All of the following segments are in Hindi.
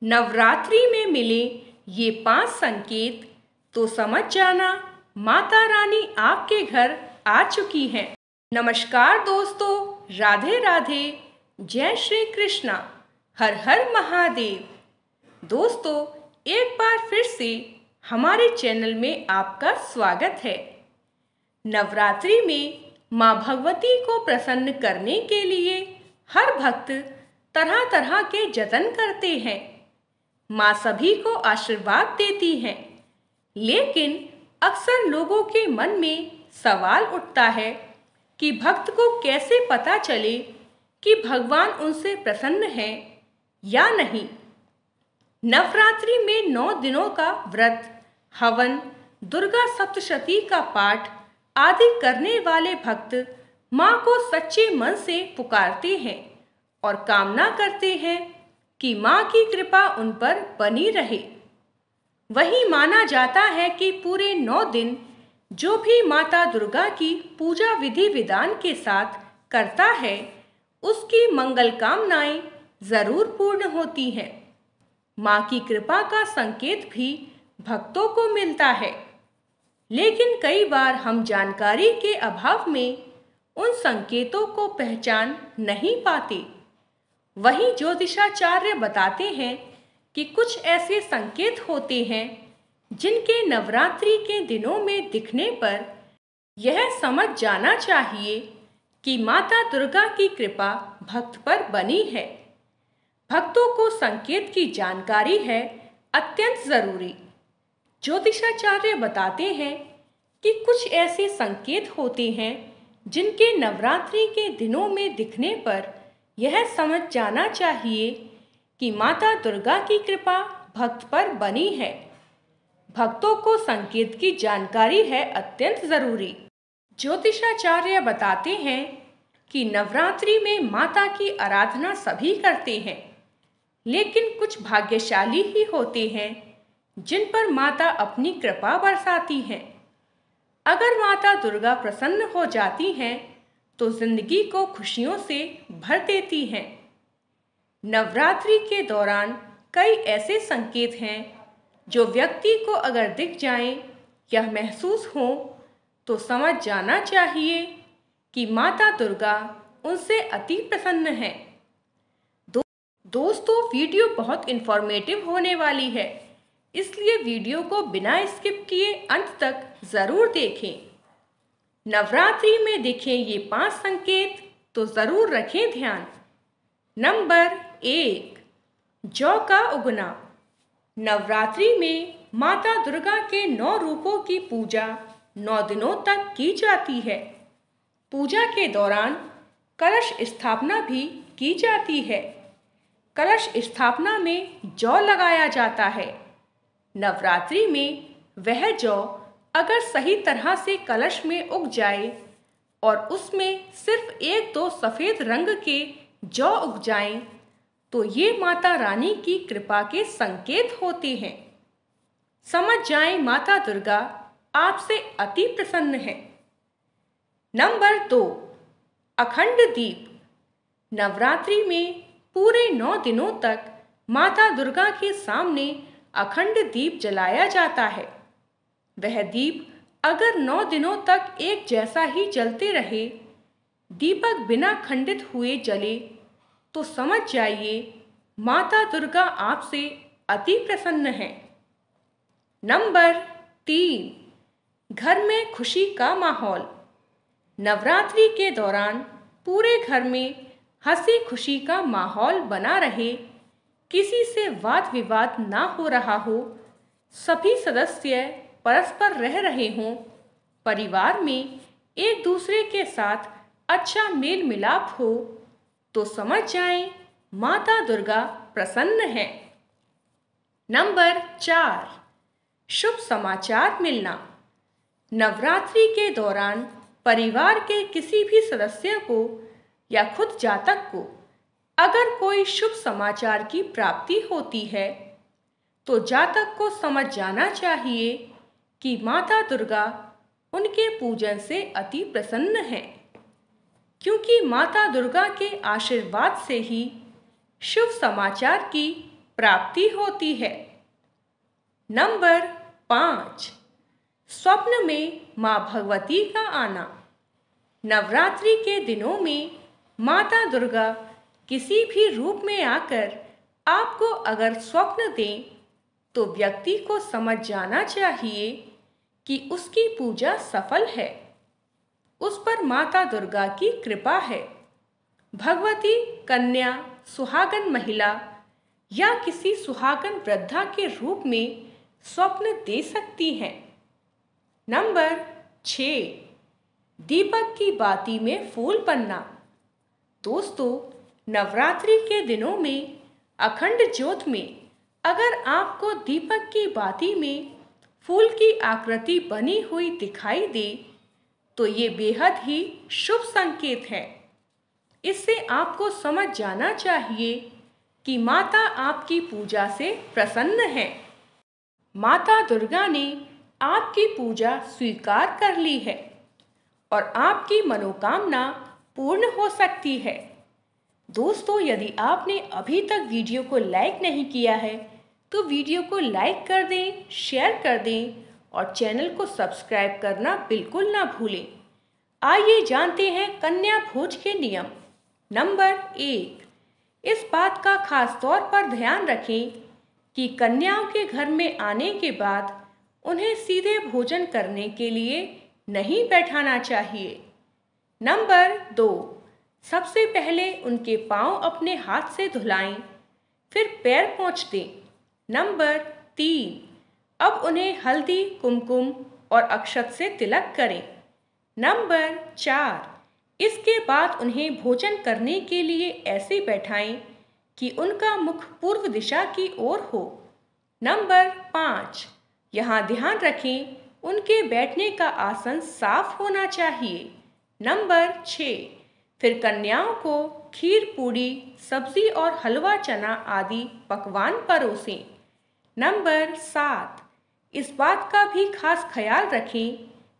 नवरात्रि में मिले ये 5 संकेत तो समझ जाना माता रानी आपके घर आ चुकी हैं। नमस्कार दोस्तों, राधे राधे, जय श्री कृष्णा, हर हर महादेव। दोस्तों, एक बार फिर से हमारे चैनल में आपका स्वागत है। नवरात्रि में माँ भगवती को प्रसन्न करने के लिए हर भक्त तरह तरह के जतन करते हैं। माँ सभी को आशीर्वाद देती हैं, लेकिन अक्सर लोगों के मन में सवाल उठता है कि भक्त को कैसे पता चले कि भगवान उनसे प्रसन्न है या नहीं। नवरात्रि में 9 दिनों का व्रत, हवन, दुर्गा सप्तशती का पाठ आदि करने वाले भक्त माँ को सच्चे मन से पुकारते हैं और कामना करते हैं कि माँ की कृपा उन पर बनी रहे। वही माना जाता है कि पूरे 9 दिन जो भी माता दुर्गा की पूजा विधि विधान के साथ करता है, उसकी मंगल कामनाएं जरूर पूर्ण होती हैं। माँ की कृपा का संकेत भी भक्तों को मिलता है, लेकिन कई बार हम जानकारी के अभाव में उन संकेतों को पहचान नहीं पाते। वहीं ज्योतिषाचार्य बताते हैं कि कुछ ऐसे संकेत होते हैं जिनके नवरात्रि के दिनों में दिखने पर यह समझ जाना चाहिए कि माता दुर्गा की कृपा भक्त पर बनी है। भक्तों को संकेत की जानकारी है अत्यंत जरूरी। ज्योतिषाचार्य बताते हैं कि कुछ ऐसे संकेत होते हैं जिनके नवरात्रि के दिनों में दिखने पर यह समझ जाना चाहिए कि माता दुर्गा की कृपा भक्त पर बनी है। भक्तों को संकेत की जानकारी है अत्यंत जरूरी। ज्योतिषाचार्य बताते हैं कि नवरात्रि में माता की आराधना सभी करते हैं, लेकिन कुछ भाग्यशाली ही होते हैं जिन पर माता अपनी कृपा बरसाती है। अगर माता दुर्गा प्रसन्न हो जाती हैं तो जिंदगी को खुशियों से भर देती हैं। नवरात्रि के दौरान कई ऐसे संकेत हैं जो व्यक्ति को अगर दिख जाएं या महसूस हो तो समझ जाना चाहिए कि माता दुर्गा उनसे अति प्रसन्न है। दोस्तों, वीडियो बहुत इंफॉर्मेटिव होने वाली है, इसलिए वीडियो को बिना स्किप किए अंत तक जरूर देखें। नवरात्रि में दिखे ये 5 संकेत तो जरूर रखें ध्यान। नंबर 1, जौ का उगना। नवरात्रि में माता दुर्गा के 9 रूपों की पूजा 9 दिनों तक की जाती है। पूजा के दौरान कलश स्थापना भी की जाती है। कलश स्थापना में जौ लगाया जाता है। नवरात्रि में वह जौ अगर सही तरह से कलश में उग जाए और उसमें सिर्फ 1-2 सफेद रंग के जौ उग जाएं, तो ये माता रानी की कृपा के संकेत होते हैं। समझ जाएं माता दुर्गा आपसे अति प्रसन्न है। नंबर 2, अखंड दीप। नवरात्रि में पूरे 9 दिनों तक माता दुर्गा के सामने अखंड दीप जलाया जाता है। वह दीप अगर 9 दिनों तक एक जैसा ही जलते रहे, दीपक बिना खंडित हुए जले, तो समझ जाइए माता दुर्गा आपसे अति प्रसन्न है। नंबर 3, घर में खुशी का माहौल। नवरात्रि के दौरान पूरे घर में हंसी खुशी का माहौल बना रहे, किसी से वाद विवाद ना हो रहा हो, सभी सदस्य परस्पर रह रहे हों, परिवार में एक दूसरे के साथ अच्छा मेल मिलाप हो, तो समझ जाएं माता दुर्गा प्रसन्न है। नंबर 4, शुभ समाचार मिलना। नवरात्रि के दौरान परिवार के किसी भी सदस्य को या खुद जातक को अगर कोई शुभ समाचार की प्राप्ति होती है, तो जातक को समझ जाना चाहिए कि माता दुर्गा उनके पूजन से अति प्रसन्न है, क्योंकि माता दुर्गा के आशीर्वाद से ही शुभ समाचार की प्राप्ति होती है। नंबर 5, स्वप्न में माँ भगवती का आना। नवरात्रि के दिनों में माता दुर्गा किसी भी रूप में आकर आपको अगर स्वप्न दें तो व्यक्ति को समझ जाना चाहिए कि उसकी पूजा सफल है, उस पर माता दुर्गा की कृपा है। भगवती कन्या, सुहागन महिला या किसी सुहागन वृद्धा के रूप में स्वप्न दे सकती हैं। नंबर 6, दीपक की बाती में फूल बनना। दोस्तों, नवरात्रि के दिनों में अखंड ज्योत में अगर आपको दीपक की बाती में फूल की आकृति बनी हुई दिखाई दे तो ये बेहद ही शुभ संकेत है। इससे आपको समझ जाना चाहिए कि माता आपकी पूजा से प्रसन्न है। माता दुर्गा ने आपकी पूजा स्वीकार कर ली है और आपकी मनोकामना पूर्ण हो सकती है। दोस्तों, यदि आपने अभी तक वीडियो को लाइक नहीं किया है तो वीडियो को लाइक कर दें, शेयर कर दें और चैनल को सब्सक्राइब करना बिल्कुल ना भूलें। आइए जानते हैं कन्या भोज के नियम। नंबर 1, इस बात का खास तौर पर ध्यान रखें कि कन्याओं के घर में आने के बाद उन्हें सीधे भोजन करने के लिए नहीं बैठाना चाहिए। नंबर 2, सबसे पहले उनके पांव अपने हाथ से धुलाएं, फिर पैर पोंछ दें। नंबर 3, अब उन्हें हल्दी, कुमकुम और अक्षत से तिलक करें। नंबर 4, इसके बाद उन्हें भोजन करने के लिए ऐसे बैठाएं कि उनका मुख पूर्व दिशा की ओर हो। नंबर 5, यहाँ ध्यान रखें उनके बैठने का आसन साफ होना चाहिए। नंबर 6, फिर कन्याओं को खीर, पूड़ी, सब्जी और हलवा चना आदि पकवान परोसें। नंबर 7, इस बात का भी खास ख्याल रखें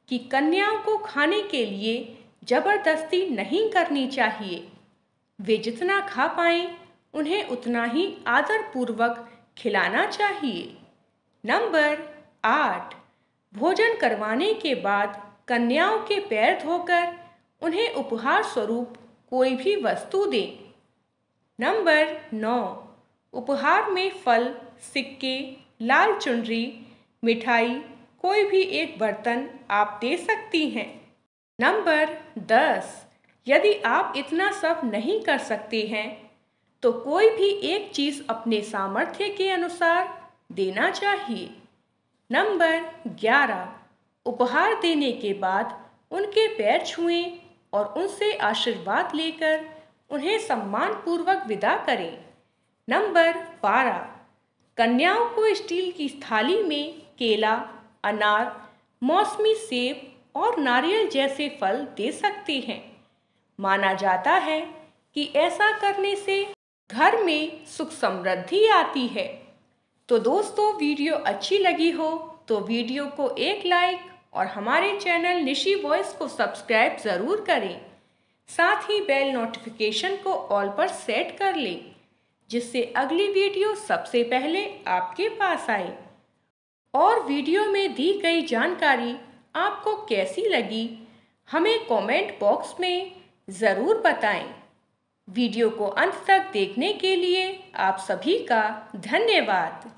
कि कन्याओं को खाने के लिए जबरदस्ती नहीं करनी चाहिए। वे जितना खा पाएं उन्हें उतना ही आदर पूर्वक खिलाना चाहिए। नंबर 8, भोजन करवाने के बाद कन्याओं के पैर धोकर उन्हें उपहार स्वरूप कोई भी वस्तु दें। नंबर 9, उपहार में फल, सिक्के, लाल चुनरी, मिठाई, कोई भी एक बर्तन आप दे सकती हैं। नंबर 10, यदि आप इतना सब नहीं कर सकते हैं तो कोई भी एक चीज़ अपने सामर्थ्य के अनुसार देना चाहिए। नंबर 11, उपहार देने के बाद उनके पैर छुएं और उनसे आशीर्वाद लेकर उन्हें सम्मान पूर्वक विदा करें। नंबर 12, कन्याओं को स्टील की थाली में केला, अनार, मौसमी सेब और नारियल जैसे फल दे सकते हैं। माना जाता है कि ऐसा करने से घर में सुख समृद्धि आती है। तो दोस्तों, वीडियो अच्छी लगी हो तो वीडियो को एक लाइक और हमारे चैनल निशी वॉइस को सब्सक्राइब ज़रूर करें। साथ ही बेल नोटिफिकेशन को ऑल पर सेट कर लें, जिससे अगली वीडियो सबसे पहले आपके पास आए। और वीडियो में दी गई जानकारी आपको कैसी लगी हमें कमेंट बॉक्स में ज़रूर बताएं। वीडियो को अंत तक देखने के लिए आप सभी का धन्यवाद।